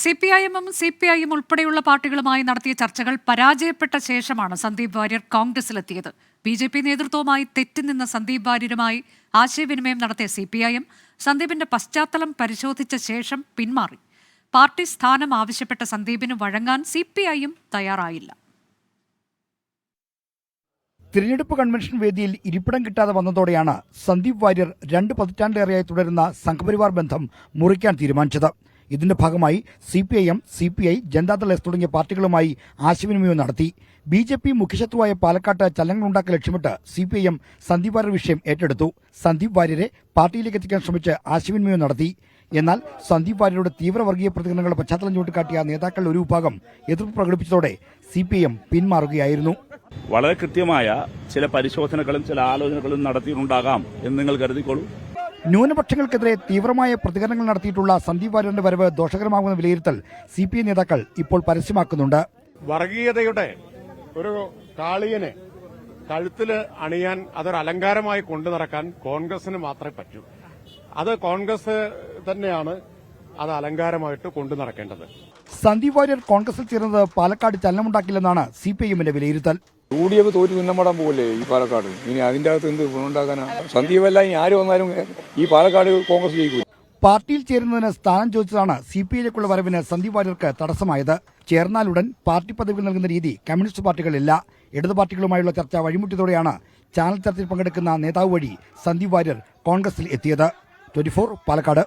സിപിഐഎമ്മും സിപിഐയും ഉൾപ്പെടെയുള്ള പാർട്ടികളുമായി നടത്തിയ ചർച്ചകൾ പരാജയപ്പെട്ട ശേഷമാണ് സന്ദീപ് വാര്യർ കോൺഗ്രസിലെത്തിയത്. ബിജെപി നേതൃത്വവുമായി തെറ്റുനിന്ന സന്ദീപ് വാര്യരുമായി ആശയവിനിമയം നടത്തിയ സിപിഐഎം സന്ദീപിന്റെ പശ്ചാത്തലം പരിശോധിച്ച ശേഷം പിന്മാറി. പാർട്ടി സ്ഥാനം ആവശ്യപ്പെട്ട സന്ദീപിന് വഴങ്ങാൻ സിപിഐയും തയ്യാറായില്ല. തിരഞ്ഞെടുപ്പ് കൺവെൻഷൻ വേദിയിൽ ഇരിപ്പിടം കിട്ടാതെ വന്നതോടെയാണ് സന്ദീപ് വാര്യർ 2 പതിറ്റാണ്ടിലേറെയായി തുടരുന്ന സംഘപരിവാർ ബന്ധം മുറിക്കാൻ തീരുമാനിച്ചത്. ഇതിന്റെ ഭാഗമായി സിപിഐഎം, സിപിഐ, ജനതാദൾ എസ് തുടങ്ങിയ പാർട്ടികളുമായി ആശയവിനിമയം നടത്തി. ബിജെപി മുഖ്യശത്രുവായ പാലക്കാട്ട് ചലനങ്ങളുണ്ടാക്കാൻ ലക്ഷ്യമിട്ട് സിപിഐഎം സന്ദീപ് വാര്യർ വിഷയം ഏറ്റെടുത്തു. സന്ദീപ് വാര്യരെ പാർട്ടിയിലേക്ക് എത്തിക്കാൻ ശ്രമിച്ച് ആശയവിനിമയം നടത്തി. എന്നാൽ സന്ദീപ് വാര്യരുടെ തീവ്രവർഗീയ പ്രതികരണങ്ങളുടെ പശ്ചാത്തലം ചൂണ്ടിക്കാട്ടിയ നേതാക്കളിൽ ഒരു വിഭാഗം എതിർപ്പ് പ്രകടിപ്പിച്ചതോടെ സിപിഐഎം പിന്മാറുകയായിരുന്നു. വളരെ കൃത്യമായ ചില പരിശോധനകളും ചില ആലോചനകളും നടത്തിയിട്ടുണ്ടാകാം എന്ന് നിങ്ങൾ കരുതിക്കോളൂ. ന്യൂനപക്ഷങ്ങൾക്കെതിരെ തീവ്രമായ പ്രതികരണങ്ങൾ നടത്തിയിട്ടുള്ള സന്ദീപ് വാര്യരുടെ വരവ് ദോഷകരമാകുന്ന വിലയിരുത്തൽ സിപിഐ നേതാക്കൾ ഇപ്പോൾ പരസ്യമാക്കുന്നുണ്ട്. വർഗീയതയുടെ ഒരു കാളിയനെ കഴുത്തിൽ അണിയാൻ അതൊരു അലങ്കാരമായി കൊണ്ടു നടക്കാൻ കോൺഗ്രസിന് മാത്രമേ പറ്റൂ. അത് കോൺഗ്രസ് തന്നെയാണ് അത് അലങ്കാരമായിട്ട് കൊണ്ടു നടക്കേണ്ടത്. സന്ദീപ് വാര്യർ കോൺഗ്രസിൽ ചേർന്നത് പാലക്കാട് ചലനമുണ്ടാക്കില്ലെന്നാണ് സിപിഐഎമ്മിന്റെ വിലയിരുത്തൽ. UDF തോറ്റു തിന്നമാടാൻ പോകല്ലേ ഈ പാലക്കാട്. ഇനി അതിന്റെ അകത്ത് എന്ത് ഗുണമുണ്ടാക്കാനാണ്? സന്ദീപ് അല്ല ഇനി ആര് വന്നാലും ഈ പാലക്കാട് കോൺഗ്രസ് ജയിക്കും. പാർട്ടിയിൽ ചേരുന്നതിന് സ്ഥാനം ചോദിച്ചതാണ് സിപിഐയിലേക്കുള്ള വരവിന് സന്ദീപ് വാര്യർക്ക് തടസ്സമായത്. ചേർന്നാലുടൻ പാർട്ടി പദവികൾ നൽകുന്ന രീതി കമ്മ്യൂണിസ്റ്റ് പാർട്ടികളില്ല. ഇടതു പാർട്ടികളുമായുള്ള ചർച്ച വഴിമുട്ടിയതോടെയാണ് ചാനൽ ചർച്ചയിൽ പങ്കെടുക്കുന്ന നേതാവ് വഴി സന്ദീപ് വാര്യർ കോൺഗ്രസിൽ എത്തിയത്. 24 പാലക്കാട്.